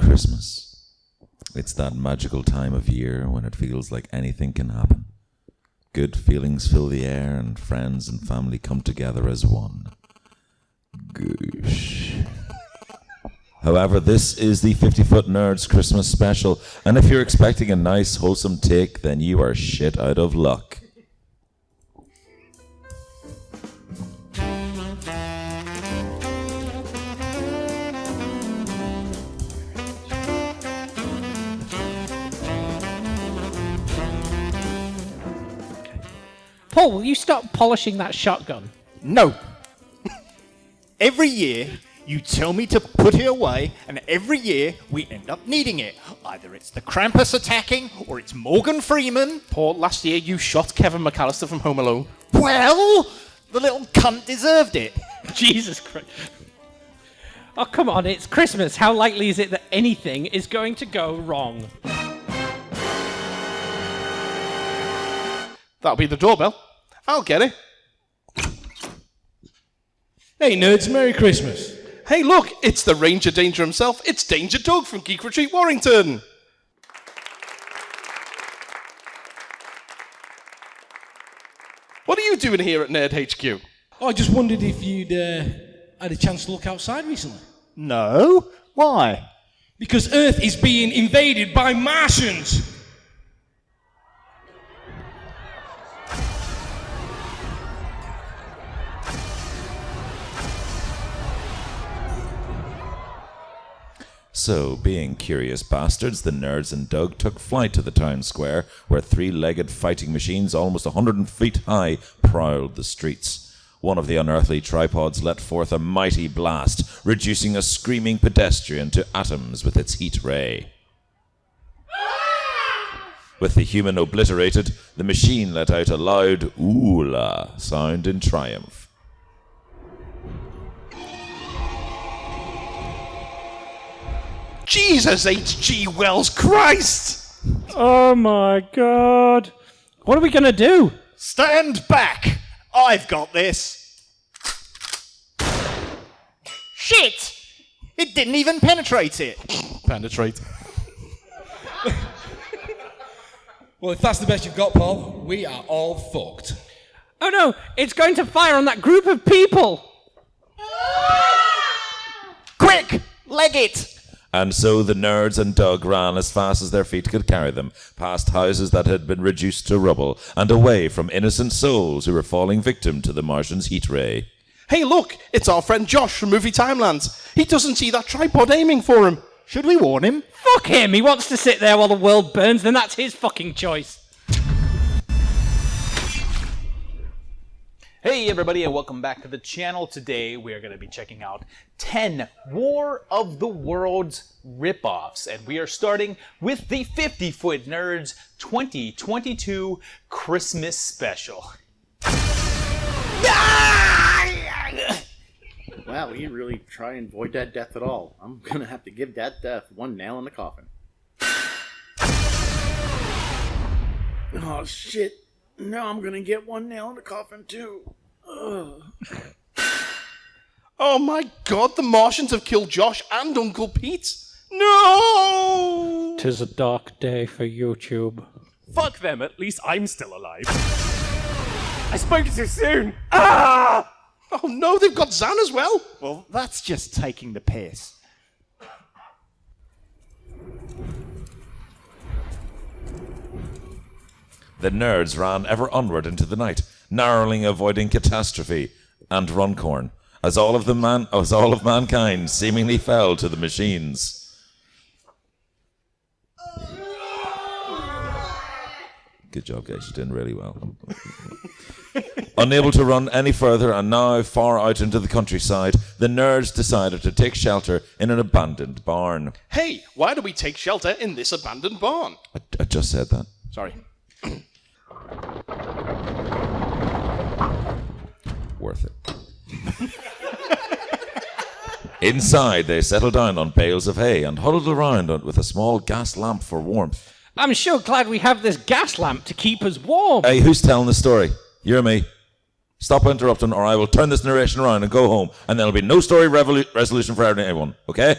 Christmas. It's that magical time of year when it feels like anything can happen. Good feelings fill the air and friends and family come together as one. Goosh. However, this is the 50-Foot Nerds Christmas special, and if you're expecting a nice, wholesome take, then you are shit out of luck. Paul, will you stop polishing that shotgun? No. Every year, you tell me to put it away, and every year, we end up needing it. Either it's the Krampus attacking, or it's Morgan Freeman. Paul, last year you shot Kevin McAllister from Home Alone. Well, the little cunt deserved it. Jesus Christ. Oh, come on, it's Christmas. How likely is it that anything is going to go wrong? That'll be the doorbell. I'll get it. Hey, nerds, Merry Christmas. Hey, look, it's the Ranger Danger himself. It's Danger Doug from Geek Retreat Warrington. What are you doing here at Nerd HQ? Oh, I just wondered if you'd had a chance to look outside recently. No? Why? Because Earth is being invaded by Martians. So, being curious bastards, the nerds and Doug took flight to the town square, where three-legged fighting machines almost 100 feet high prowled the streets. One of the unearthly tripods let forth a mighty blast, reducing a screaming pedestrian to atoms with its heat ray. With the human obliterated, the machine let out a loud ooh-la sound in triumph. Jesus H.G. Wells Christ! Oh my God. What are we going to do? Stand back! I've got this. Shit! It didn't even penetrate it. Penetrate. Well, if that's the best you've got, Paul, we are all fucked. Oh no, it's going to fire on that group of people. Quick! Leg it! And so the nerds and Doug ran as fast as their feet could carry them, past houses that had been reduced to rubble, and away from innocent souls who were falling victim to the Martian's heat ray. Hey, look, it's our friend Josh from Movie Timelands. He doesn't see that tripod aiming for him. Should we warn him? Fuck him, he wants to sit there while the world burns, then that's his fucking choice. Hey everybody, and welcome back to the channel. Today we are going to be checking out 10 War of the Worlds ripoffs, and we are starting with the 50-Foot Nerds 2022 Christmas Special. Wow, we didn't really try and avoid that death at all. I'm gonna have to give that death one nail in the coffin. Oh shit. Now I'm gonna get one nail in the coffin too. Ugh. Oh my God, the Martians have killed Josh and Uncle Pete. No! 'Tis a dark day for YouTube. Fuck them, at least I'm still alive. I spoke too soon! Ah! Oh no, they've got Zan as well. Well, that's just taking the piss. The nerds ran ever onward into the night, narrowly avoiding catastrophe and Runcorn, as all of mankind seemingly fell to the machines. Good job, guys. You're doing really well. Unable to run any further and now far out into the countryside, the nerds decided to take shelter in an abandoned barn. Hey, why do we take shelter in this abandoned barn? I just said that. Sorry. Worth it. Inside, they settled down on bales of hay and huddled around with a small gas lamp for warmth. I'm sure glad we have this gas lamp to keep us warm. Hey, who's telling the story? You or me? Stop interrupting, or I will turn this narration around and go home, and there'll be no story resolution for anyone, okay?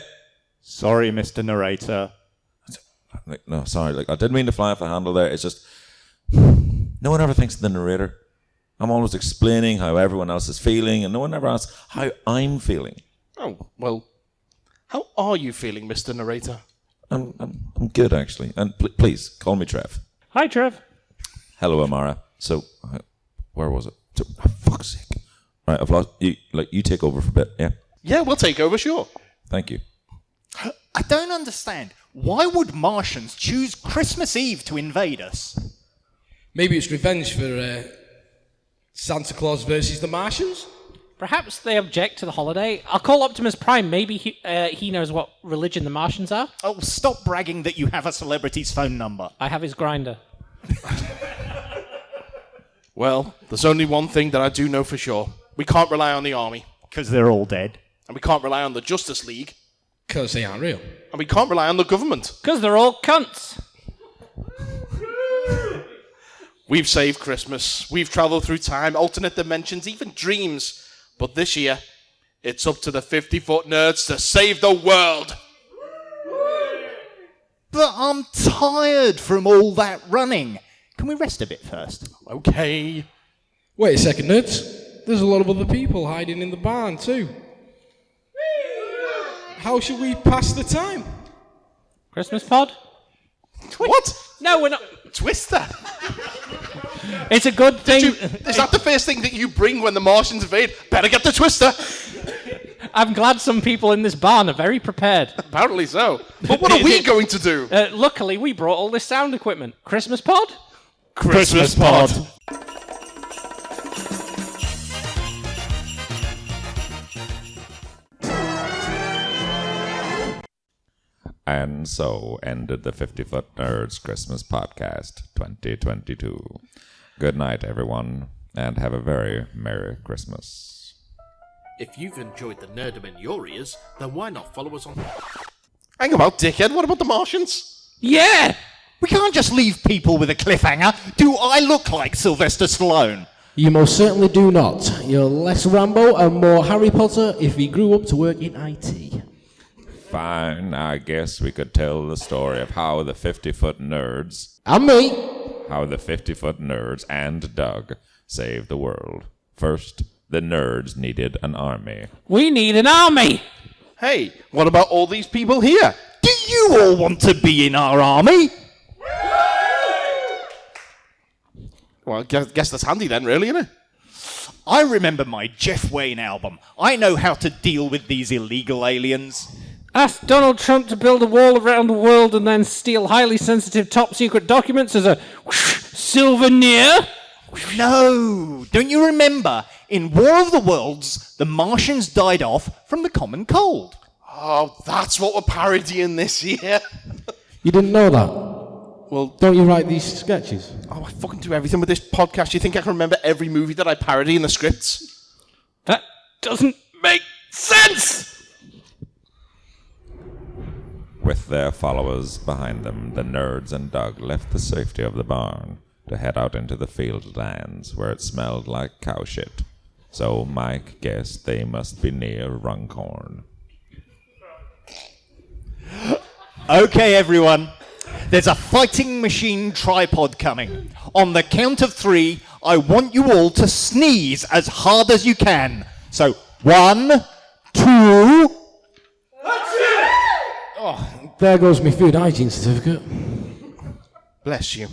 Sorry, Mr. Narrator. Like, no, sorry. Like, I didn't mean to fly off the handle there. It's just no one ever thinks of the narrator. I'm always explaining how everyone else is feeling, and no one ever asks how I'm feeling. Oh, well, how are you feeling, Mr. Narrator? I'm good, actually. And please, call me Trev. Hi, Trev. Hello, Amara. So, where was it? So, fuck's sake. Right, I've lost... You take over for a bit, yeah? Yeah, we'll take over, sure. Thank you. I don't understand. Why would Martians choose Christmas Eve to invade us? Maybe it's revenge for Santa Claus versus the Martians? Perhaps they object to the holiday. I'll call Optimus Prime. Maybe he knows what religion the Martians are. Oh, stop bragging that you have a celebrity's phone number. I have his grinder. Well, there's only one thing that I do know for sure. We can't rely on the army. Because they're all dead. And we can't rely on the Justice League. Because they aren't real. And we can't rely on the government. Because they're all cunts. We've saved Christmas. We've travelled through time, alternate dimensions, even dreams. But this year, it's up to the 50-foot nerds to save the world. But I'm tired from all that running. Can we rest a bit first? Okay. Wait a second, nerds. There's a lot of other people hiding in the barn, too. How should we pass the time? Christmas pod? What? No, we're not. Twister? It's a good thing. Is that the first thing that you bring when the Martians invade? Better get the Twister. I'm glad some people in this barn are very prepared. Apparently so. But what are we going to do? Luckily, we brought all this sound equipment. Christmas pod? Christmas pod. And so ended the 50-Foot Nerds Christmas Podcast 2022. Good night, everyone, and have a very Merry Christmas. If you've enjoyed the nerdom in your ears, then why not follow us on... Hang about, dickhead. What about the Martians? Yeah! We can't just leave people with a cliffhanger. Do I look like Sylvester Stallone? You most certainly do not. You're less Rambo and more Harry Potter if he grew up to work in IT. Fine, I guess we could tell the story of how the 50-Foot Nerds... And me! How the 50-Foot Nerds and Doug saved the world. First, the nerds needed an army. We need an army! Hey, what about all these people here? Do you all want to be in our army? Well, I guess that's handy then, really, isn't it? I remember my Jeff Wayne album. I know how to deal with these illegal aliens. Ask Donald Trump to build a wall around the world and then steal highly sensitive top-secret documents as a souvenir? No! Don't you remember? In War of the Worlds, the Martians died off from the common cold. Oh, that's what we're parodying this year. You didn't know that? Well, don't you write these sketches? Oh, I fucking do everything with this podcast. You think I can remember every movie that I parody in the scripts? That doesn't make sense! With their followers behind them, the nerds and Doug left the safety of the barn to head out into the field lands where it smelled like cow shit. So Mike guessed they must be near Runcorn. Okay, everyone. There's a fighting machine tripod coming. On the count of 3, I want you all to sneeze as hard as you can. So, 1, 2... Oh, there goes my food hygiene certificate. Bless you.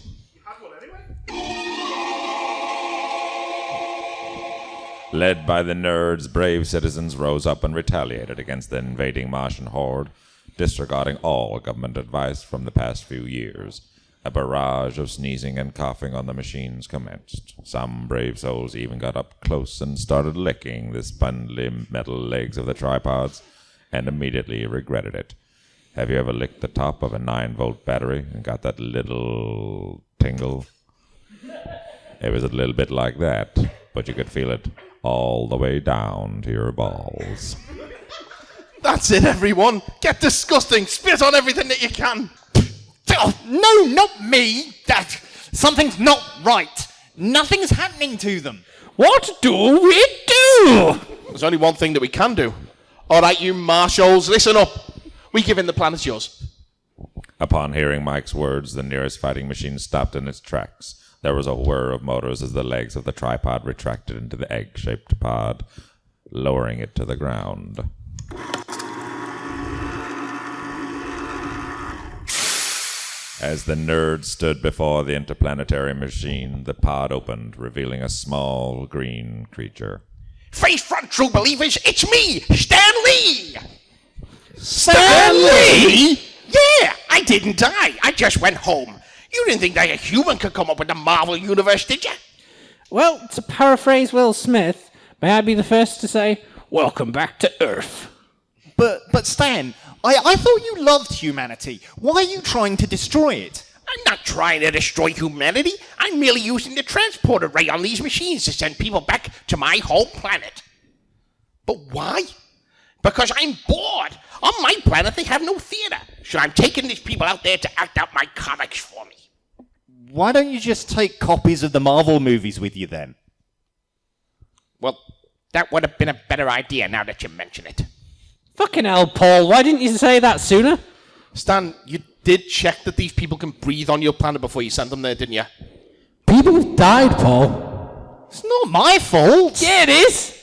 Led by the nerds, brave citizens rose up and retaliated against the invading Martian horde, disregarding all government advice from the past few years. A barrage of sneezing and coughing on the machines commenced. Some brave souls even got up close and started licking the spindly metal legs of the tripods, and immediately regretted it. Have you ever licked the top of a 9-volt battery and got that little tingle? It was a little bit like that, but you could feel it all the way down to your balls. That's it, everyone. Get disgusting. Spit on everything that you can. Oh, no, not me. Something's not right. Nothing's happening to them. What do we do? There's only one thing that we can do. All right, you marshals, listen up. We give in, the planet's yours. Upon hearing Mike's words, the nearest fighting machine stopped in its tracks. There was a whir of motors as the legs of the tripod retracted into the egg-shaped pod, lowering it to the ground. As the nerds stood before the interplanetary machine, the pod opened, revealing a small green creature. Face front, true believers, it's me, Stan Lee! Stan Lee? Yeah, I didn't die. I just went home. You didn't think that a human could come up with the Marvel Universe, did you? Well, to paraphrase Will Smith, may I be the first to say, welcome back to Earth. But Stan, I thought you loved humanity. Why are you trying to destroy it? I'm not trying to destroy humanity. I'm merely using the transport array on these machines to send people back to my home planet. But why? Because I'm bored. On my planet, they have no theater. So I'm taking these people out there to act out my comics for me. Why don't you just take copies of the Marvel movies with you then? Well, that would have been a better idea now that you mention it. Fucking hell, Paul, why didn't you say that sooner? Stan, you did check that these people can breathe on your planet before you sent them there, didn't you? People have died, Paul. It's not my fault. Yeah, it is.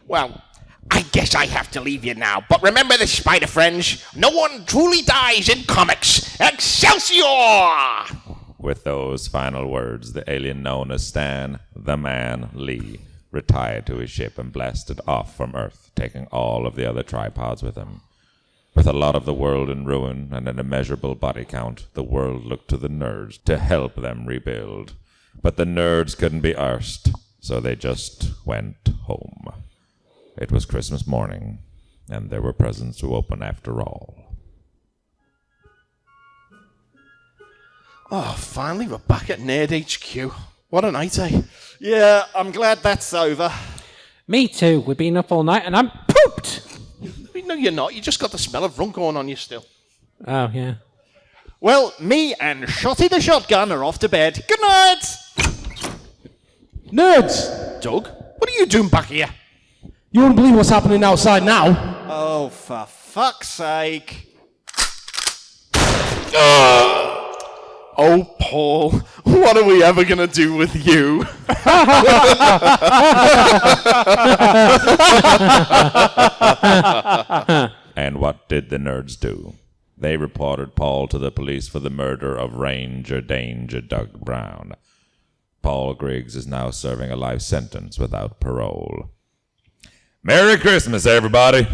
Well, I guess I have to leave you now. But remember this, Spider Friends. No one truly dies in comics. Excelsior! With those final words, the alien known as Stan the Man Lee retired to his ship and blasted off from Earth, taking all of the other tripods with him. With a lot of the world in ruin and an immeasurable body count, the world looked to the nerds to help them rebuild. But the nerds couldn't be arsed, so they just went home. It was Christmas morning, and there were presents to open after all. Oh, finally we're back at Nerd HQ. What a night, eh? Yeah, I'm glad that's over. Me too. We've been up all night and I'm pooped. No, you're not. You just got the smell of rum going on you still. Oh, yeah. Well, me and Shotty the Shotgun are off to bed. Good night! Nerds! Doug, what are you doing back here? You won't believe what's happening outside now. Oh, for fuck's sake. Oh, Paul, what are we ever going to do with you? And what did the nerds do? They reported Paul to the police for the murder of Ranger Danger Doug Brown. Paul Griggs is now serving a life sentence without parole. Merry Christmas, everybody!